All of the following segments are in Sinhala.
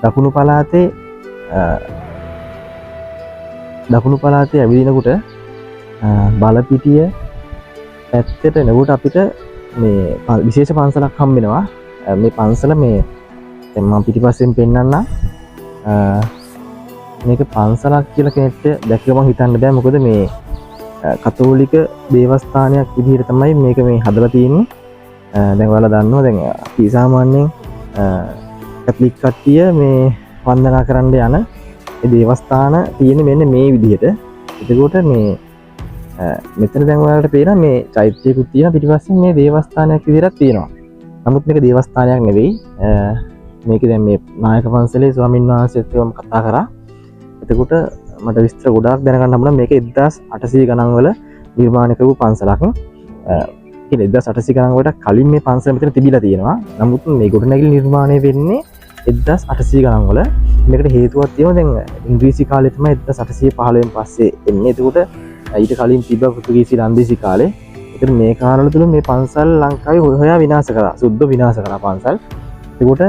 දකුණු පළාතේ ඇවිදිනකොට බලපිටිය පැත්තට එනකොට අපිට මේ විශේෂ පන්සලක් හම්බ වෙනවා. මේ පන්සල මේ දැන් මම පිටිපස්සෙන් පෙන්නන්නම්. මේක පන්සලක් කියලා කෙනෙක්ට දැක්කම හිතන්න බෑ. මොකද මේ කතෝලික දේවස්ථානයක් විදිහට තමයි මේක මේ හදලා තියෙන්නේ. දැන් ඔයාලා දන්නවා දැන් අපි සාමාන්‍යයෙන් කැතලික් කට්ටිය මේ වන්දනා කරන්න යන ඒ දේවස්ථාන තියෙන්නේ මෙන්න මේ විදිහට. එතකොට මේ මෙතන දැන් ඔයාලට පේනවා මේ චෛත්‍යයකුත් තියෙනවා පිටිපස්සෙන් මේ දේවස්ථානයක් විදිහට තියෙනවා. නමුත් මේක දේවස්ථානයක් නෙවෙයි. මේක දැන් මේ නායක පන්සලේ ස්වාමීන් වහන්සේත් එක්කම කතා කරා. එතකොට මට විස්තර ගොඩාක් දැනගන්න හම්බුණා. මේක 1800 ගණන් වල නිර්මාණය කරපු පන්සලක්. කියන්නේ 1800 ගණන් වලට කලින් මේ පන්සල මෙතන තිබිලා තියෙනවා. නමුත් මේ ගොඩනැගිලි නිර්මාණය වෙන්නේ 1800 ගණන් වල. මේකට හේතුවක් තියෙනවා. දැන් ඉංග්‍රීසි කාලේ තමයි 1815 පස්සේ එන්නේ. එතකොට ඊට කලින් තිබ්බ පෘතුගීසි ලන්දේසි කාලේ. ඒතර මේ කාලවල තුල මේ පන්සල් ලංකාවේ හොයා විනාශ කරා. සුද්ධ විනාශ කරා පන්සල්. එතකොට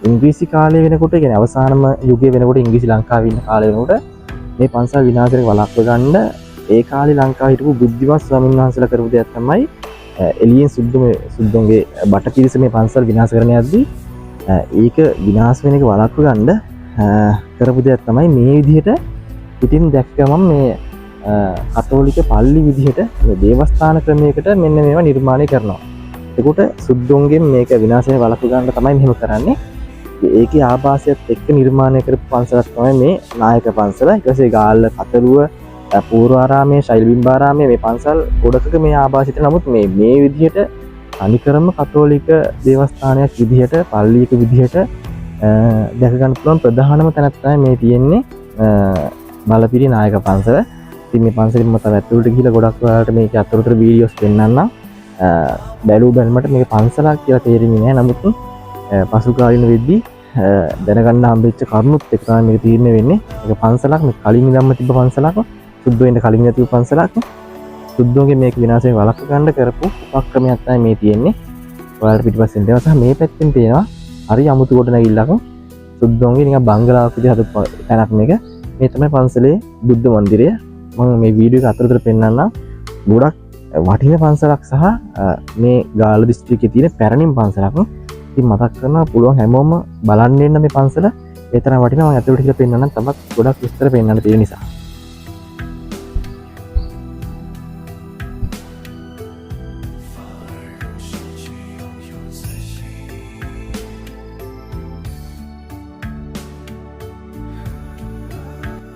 ඉංග්‍රීසි කාලේ වෙනකොට කියන්නේ අවසානම යුගයේ වෙනකොට ඉංග්‍රීසි ලංකාවේ ඉන්න කාලේ වෙනකොට මේ පන්සල් විනාශයෙන් වළක්ව ගන්න ඒ කාලේ ලංකාවේ හිටපු බුද්ධිමත් ස්වාමීන් වහන්සේලා කරපු දෙයක් තමයි එළියෙන් සුද්ධෝන්ගේ බට පිරිස මේ පන්සල් විනාශ කරන්න යද්දී ඒක විනාශ වෙන එක වළක්ව ගන්න කරපු දෙයක් තමයි මේ විදිහට පිටින් දැක්කම මේ කතෝලික පල්ලි විදිහට මේ දේවස්ථාන ක්‍රමයකට මෙන්න මේවා නිර්මාණය කරනවා. එතකොට සුද්ධෝන්ගෙන් මේක විනාශයෙන් වළක්ව ගන්න තමයි මෙහෙම කරන්නේ. ඒකේ ආభాසයත් එක්ක නිර්මාණය කරපු පන්සලක් තමයි මේ නායක පන්සල. ඊට පස්සේ ගාල්ල කතරුව පූර්වාරාමයේ ශෛලබිම්බාරාමයේ මේ පන්සල් ගොඩකක මේ ආభాසිත. නමුත් මේ විදිහට අනිකරම කතෝලික දේවස්ථානයක් විදිහට පල්ලියක විදිහට දැක ගන්න පුළුවන් ප්‍රධානම තැනක් තමයි මේ තියෙන්නේ බලපිරි නායක පන්සල. ඉතින් මේ පන්සලෙන් මම තව ඇතුළට ගිහිල්ලා ගොඩක් ඔයාලට මේක අතරතුර වීඩියෝස් පෙන්නන්නම්. බැලුව බැලමට මේක පන්සලක් කියලා තේරෙන්නේ නැහැ. නමුත් පසු කාලින වෙද්දී දැනගන්න හම්බෙච්ච කරුණුත් එක්ක තමයි මේක තීරණය වෙන්නේ. ඒක පන්සලක් මේ කලින් ඉඳන්ම තිබ්බ පන්සලක්. සුද්ධ වෙන්න කලින් නැතිව පන්සලක්. සුද්ධෝගේ මේක විනාශයෙන් වළක්ව ගන්න කරපු උපක්‍රමයක් තමයි මේ තියෙන්නේ. ඔයාලට පිටිපස්සෙන් දෙනවා සහ මේ පැත්තෙන් පේනවා හරි අමුතු කොට නැගිල්ලක්. සුද්ධෝගේ නිකන් බංගලාවක් විදිහට හදපු තැනක් මේක. මේ තමයි පන්සලේ බුද්ධ මන්දිරය. මම මේ වීඩියෝ එක අතරතුර පෙන්නන්නම්. ගොඩක් වටින පන්සලක් සහ මේ ගාල්ල දිස්ත්‍රික්කයේ තියෙන පැරණිම පන්සලක්. ඉතින් මතක් කරනවා පුළුවන් හැමෝම බලන්න එන්න මේ පන්සල. ඒ තරම් වටිනවා. මම ඇතුළට ගිහලා පෙන්නන්නම්. තවත් ගොඩක් විස්තර පෙන්නන්න තියෙන නිසා.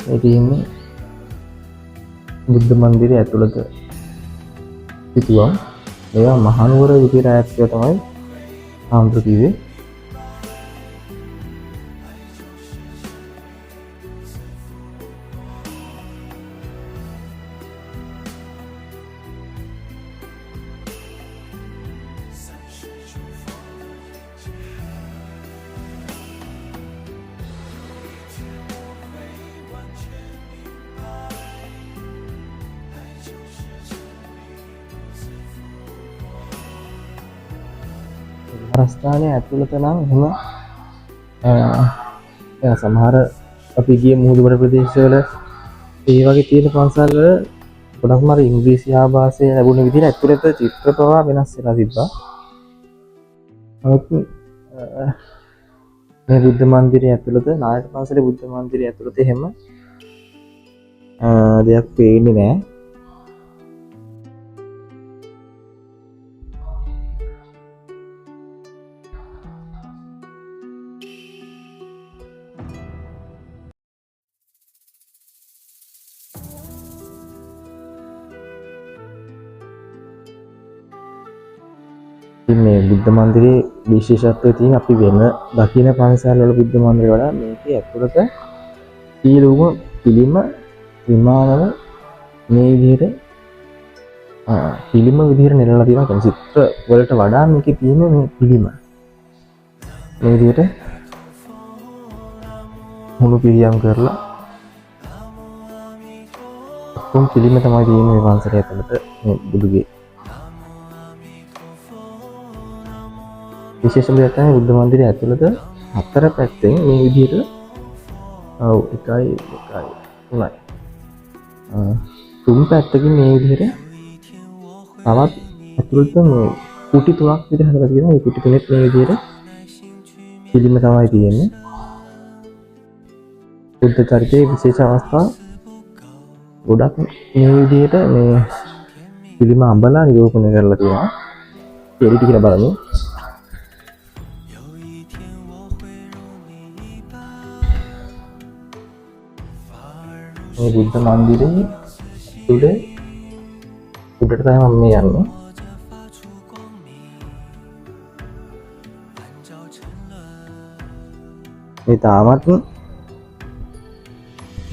මේ තියෙන්නේ බුද්ධ මන්දිරය ඇතුළත සිටුවම්. ඒවා මහනුවර විදිහට ඈත්ව තමයි ආම්තු කිව්වේ. රස්ථානයේ ඇතුළත නම් එහෙම සමහර අපි ගිය මුහුදුබඩ ප්‍රදේශවල ඒ වගේ තියෙන පන්සල් වල ගොඩක්ම අර ඉංග්‍රීසි ආభాසය ලැබුණ විදිහට ඇතුළත චිත්‍ර පවා වෙනස් වෙලා තිබ්බා. නමුත් මේ බුද්ධ මන්දිරය ඇතුළත නායක පන්සලේ බුද්ධ මන්දිරය ඇතුළත එහෙම දෙයක් පේන්නේ නැහැ. මේ බුද්ධ මන්දිරයේ විශේෂත්වය තියෙන අපි වෙන දකින්න පන්සල් වල බුද්ධ මන්දිර වල මේකේ ඇතුළත සීලුම පිළිම විමානව මේ විදිහට පිළිම විදිහට නෙලලා තියෙනවා. කියන්නේ චිත්‍ර වලට වඩා මේකේ තියෙන මේ පිළිම මේ විදිහට මුළු පිළියම් කරලා කොම් පිළිම තමයි තියෙන්නේ මේ පන්සලේ ඇතුළත මේ බුදුගේ. විශේෂම දෙයක් තමයි බුද්ධ මන්දිරය ඇතුළත හතර පැත්තෙන් මේ විදිහට ඔව් 1 2 3යි තුන් පැත්තකින් මේ විදිහට තවත් ඇතුළත මේ කුටි තුනක් විතර හදලා තියෙනවා. මේ කුටි තුනෙත් මේ විදිහට පිළිම තමයි තියෙන්නේ. බුද්ධ චරිතයේ විශේෂ අවස්ථා ගොඩක් මේ විදිහට මේ පිළිම අඹලා නිරූපණය කරලා තියෙනවා. ඒ ටික කියලා බලමු. මේ බුද්ධ මන්දිරයේ උඩට තමයි මම මේ යන්නේ. මේ තාමත්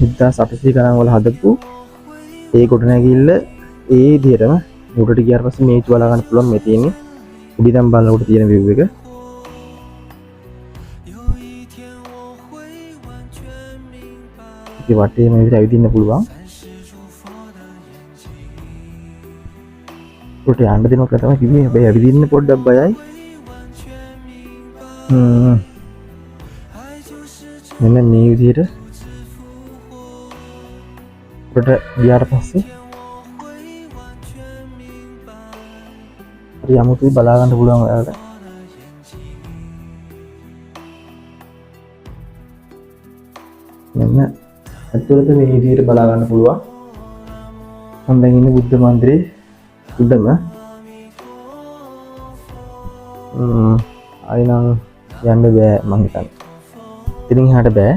1800 ගණන් වල හදපු ඒ ගොඩනැගිල්ල ඒ විදිහටම උඩට ගියාට පස්සේ මේක බලා ගන්න පුළුවන්. මේ තියෙන්නේ උඩින් බලනකොට තියෙන view එක. ඉතින් වටේ මේ විදිහට ඇවිදින්න පුළුවන්. උඩට යන්න දෙනවා කියලා තමයි කිව්වේ. හැබැයි ඇවිදින්න පොඩ්ඩක් බයයි. මෙන්න මේ විදිහට උඩට ගියාට පස්සේ හරි අමුතුයි බලා ගන්න පුළුවන් ඔයාලට. මෙන්න ඇතුළත මේ විදිහට බලා ගන්න පුළුවන්. මම දැන් ඉන්නේ බුද්ධ මන්දිරේ උඩම. ආයෙ නම් යන්න බෑ මං හිතන්නේ. ඉතින් එහාට බෑ.